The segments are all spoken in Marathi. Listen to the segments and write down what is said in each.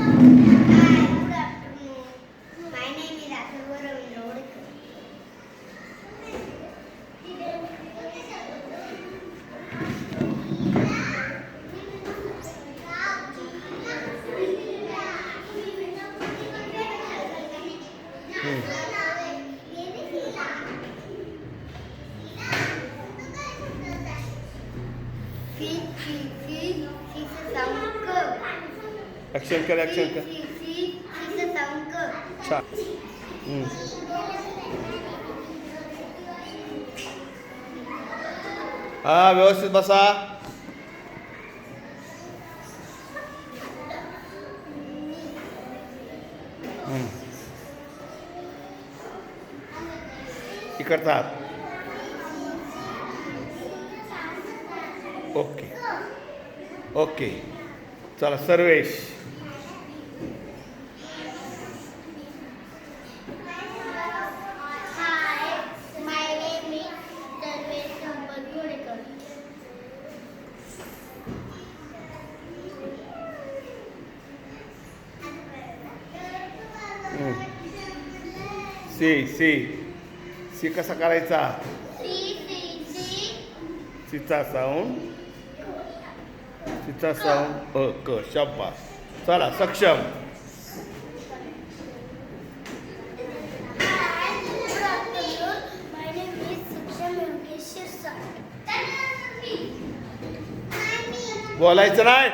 Good afternoon. My name is Atharva Ravindra. Action कर ॲक्शन कर. छान. हा व्यवस्थित बसा. इकडचा हात. Okay okay. चला Sarvesh. Hi, my name is Sarvesh Sampath Godekar. C C C कसा करायचा. सीचा साऊंड. सीचा साऊंड क शाबास. चला सक्षम. Good afternoon. My name is Saksham Yogesh Shirsar. बोलायचं नाही.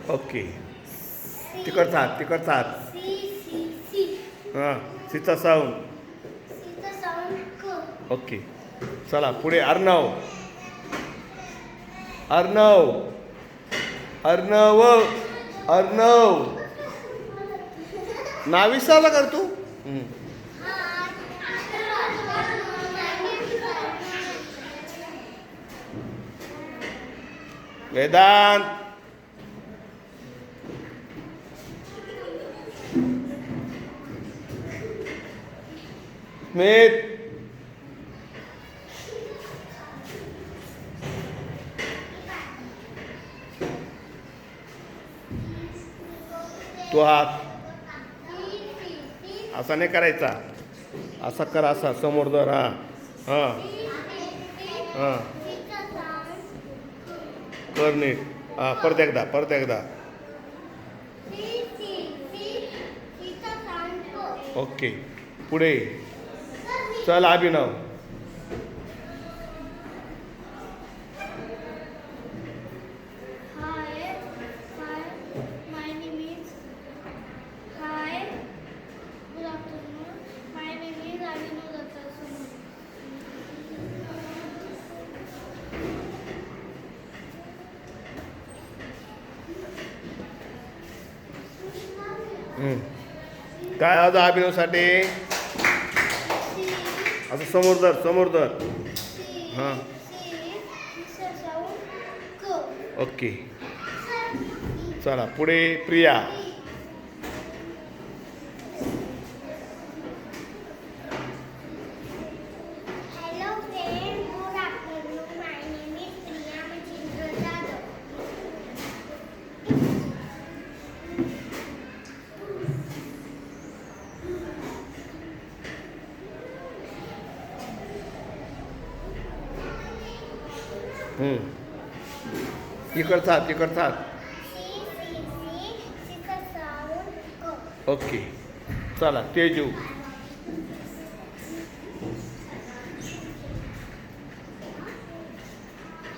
ओके. तिकडचा हात तिकडचा हात. हां सीचा साऊंड. ओके. चला पुढे अर्णव. अर्णव अर्णव अर्णव. नाविसाला कर तू. वेदांत. स्मित. तो हात असा नाही करायचा. असा कर. असा समोर धर. हां हां हां कर नीट. हां परत एकदा परत एकदा. ओके पुढे. चल अभिनव. काय आज अभिनवसाठी. असं समोर धर समोर धर. हां ओके. चला पुढे Priya. Hello friend, good afternoon. My name is Priya Machindra Jadhav. इकडचा हात इकडचा हात. ओके. चला तेजू.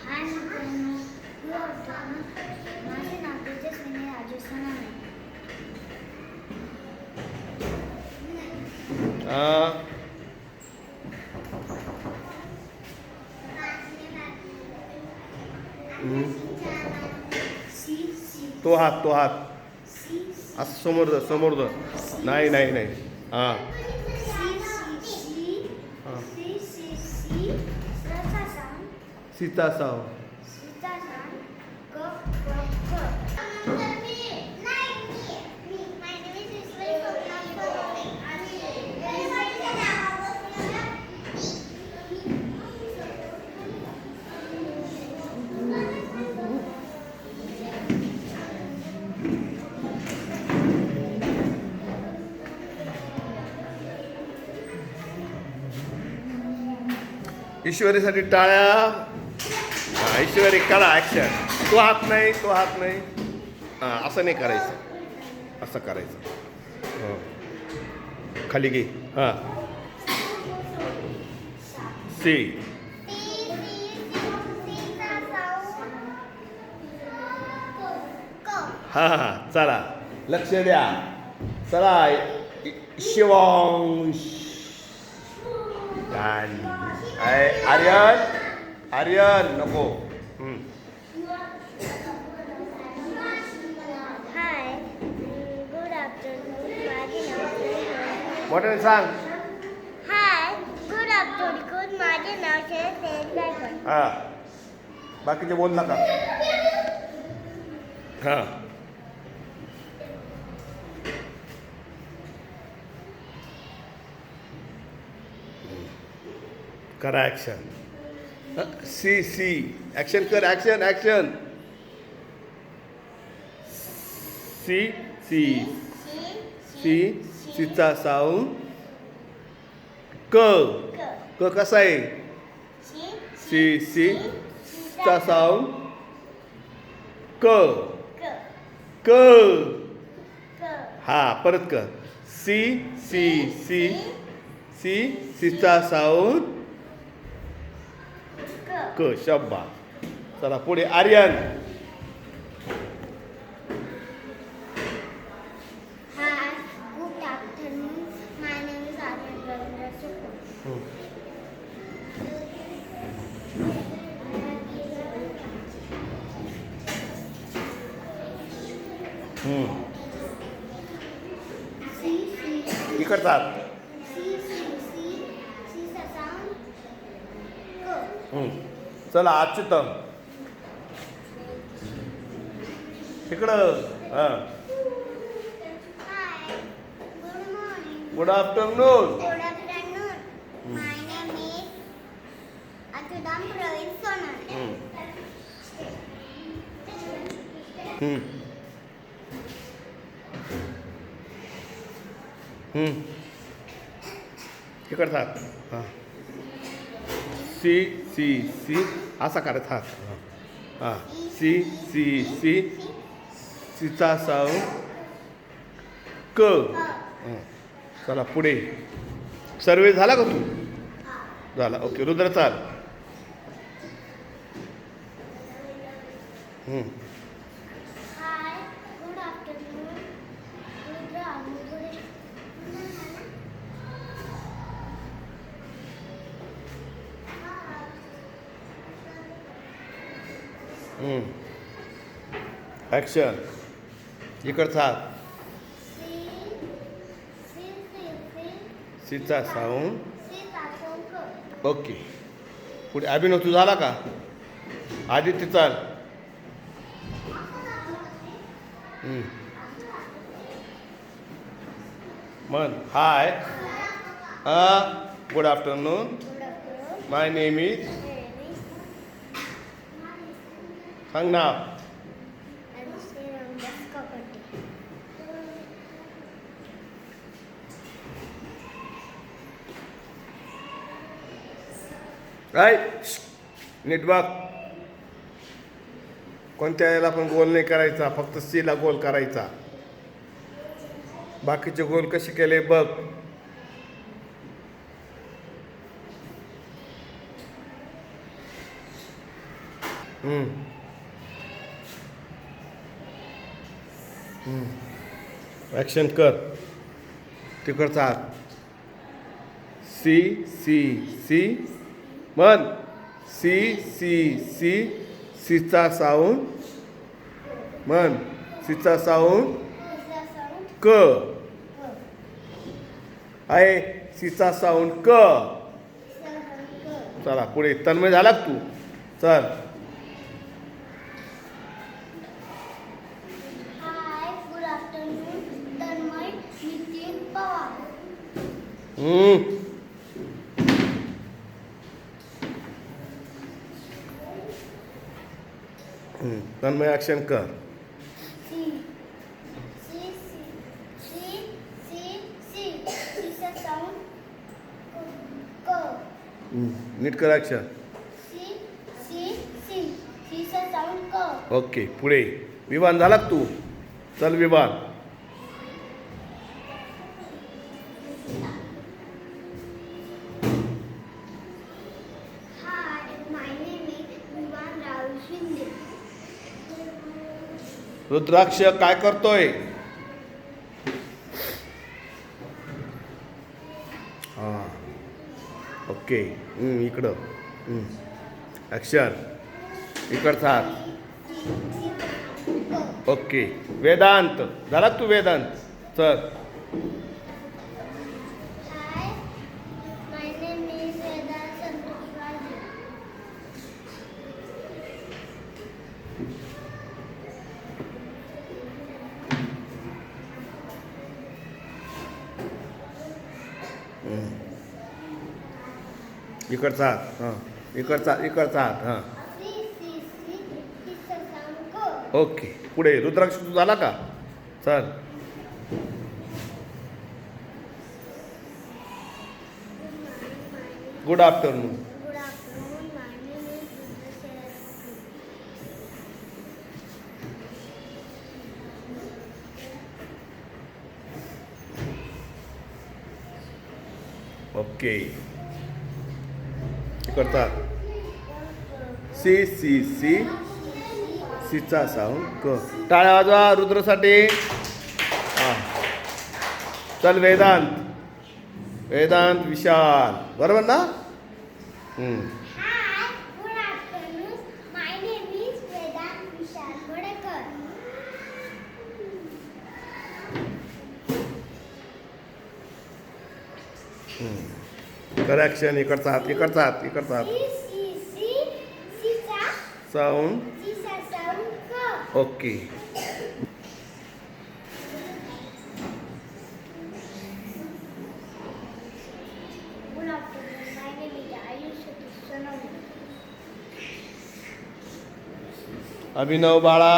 हाय मित्रांनो, गुड आफ्टरनून. माझे नाव तेजस्विनी राजेश सोनाने. तो हात असं समोर धर समोर धर. नाही नाही नाही. हां सीता साव. ईश्वरीसाठी टाळ्या. हा, ईश्वरी करा ॲक्शन. तो हात नाही, तो हात नाही. हां, असं नाही करायचं, असं करायचं. हो, खाली घे. हां, सी. हां हां, चला लक्ष द्या. चला शिवांश. आर्यन, आर्यन नको. हाय गुड आफ्टरनून माझे नाव मोठ्याने सांग. हाय गुड आफ्टरनून माझे नाव शरद. हां, बाकीचे बोल नका. हां, करा ॲक्शन. सी सी ॲक्शन कर. Action action. C C C सीचा साऊंड क. क कसा आहे? सी सी चा साऊंड क. क. हा, परत कर. सी सी सी सी सीचा साऊंड क. शब्बा. चला पुढे Aryan. Hi good afternoon my name is Aryan Ravindra Sukul. इकडचा. चला अच्युतम इकडं. हां, good afternoon. Good afternoon. My name is Achudam Praveen Sonal. इकडचा. हां, सी सी सी असा करायचा हात. हां, सी सी सी सीचा साऊंड क. चला पुढे. सर्वे झाला का तू? झाला. ओके, रुद्र चाल. Hi, good afternoon. Rudra Amugure. Action. इकडचा हात. सीचा साऊंड. ओके, पुढे अभिनव तू झाला का? आदित्य चाल. मन. हाय good afternoon my name is. सांग ना. काय नीट बघ. कोणत्या याला पण गोल नाही करायचा, फक्त सीला गोल करायचा. बाकीचे गोल कसे केले बघ. ॲक्शन कर. तिकडचा हात. सी सी सी मन. सी सी सी सीचा साऊंड मन. सीचा साऊंड क आहे. सीचा साऊंड क. चला पुढे. तन्मय झाला तू. चल हम्म. तन्मय ॲक्शन कर. C C C C C सीचा साऊंड क. नीट कर ॲक्शन. सी सी सी सीचा साऊंड क. ओके पुढे विवान झाला का तू? चल Vivaan. Hi my name is Vivaan Rahul Shinde. Rudraksh काय करतोय? हां ओके इकडं ॲक्शन इकडचा हात. ओके वेदांत झाला का तू? वेदांत चल. Hi my name is Vedant Santosh Waje. इकडचा हात. हां इकडचा हात. हां सी सी सी सीचा साऊंड क. ओके पुढे रुद्राक्ष तू झाला का? चल. Good afternoon. Good afternoon my name is Rudra. Okay इकडचा हात. सी सी सी सीचा साऊंड क. टाळ्या वाजवा रुद्रसाठी. हां चल वेदांत. वेदांत विशाल बरोबर ना? Hi good afternoon my name is Vedant Vishal Wadekar. कर ॲक्शन. इकडचा हात. इकडचा हात. इकडचा हात. सी सी सी सीचा साऊंड. सीचा साऊंड क. Okay good afternoon my name is Ayush Satish Sonawane. Abhinav बाळा.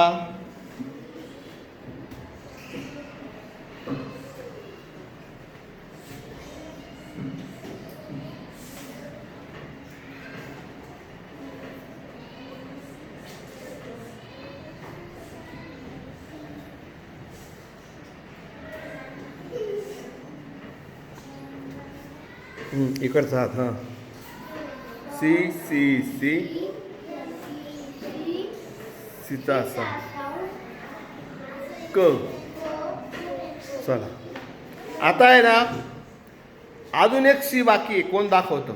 इकडचा हात. हां सी सी सी सीचा असा क. चला आता आहे ना अजून एक सी बाकी आहे. कोण दाखवतं?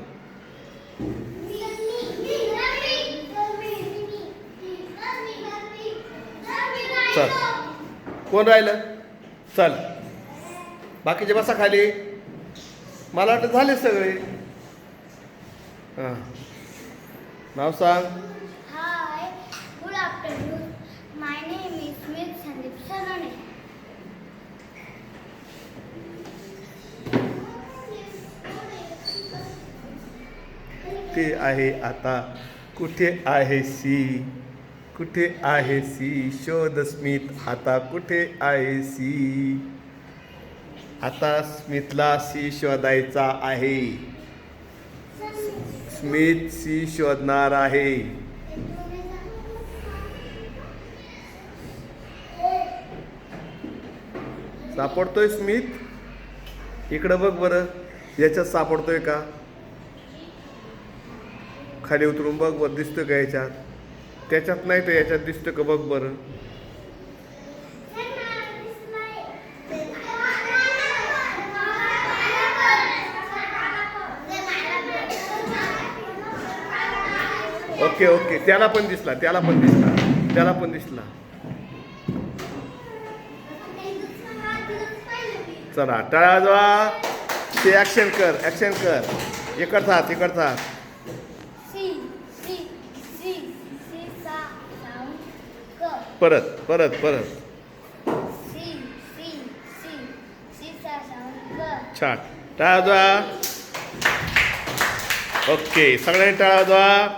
चल कोण राहिलं? चल बाकीचे बसा खाली. मला वाटतं झाले सगळे. हां नाव सांग. हाय good afternoon my name is Smith Sandeep Sonawane. ते आहे आता. कुठे आहे सी? कुठे आहे सी? शोध स्मिथ आता. कुठे आहे सी? आता स्मिथला सी शोधायचा आहे. स्मिथ सी शोधणार आहे. सापडतोय स्मिथ? इकडं बघ बरं. याच्यात सापडतोय का? खाली उतरून बघ बरं दिसतोय का याच्यात? त्याच्यात नाही तर याच्यात दिसतोय का बघ बरं. ओके ओके त्याला पण दिसला. त्याला पण दिसला. त्याला पण दिसला. चला टाळ्या वाजवा. ते ॲक्शन कर. ॲक्शन कर. इकडचा हात. इकडचा हात. सी सी सी सीचा साऊंड क. परत परत परत. सी सी सी सीचा साऊंड क. छान. टाळ्या वाजवा. ओके, सगळ्यांनी टाळ्या वाजवा.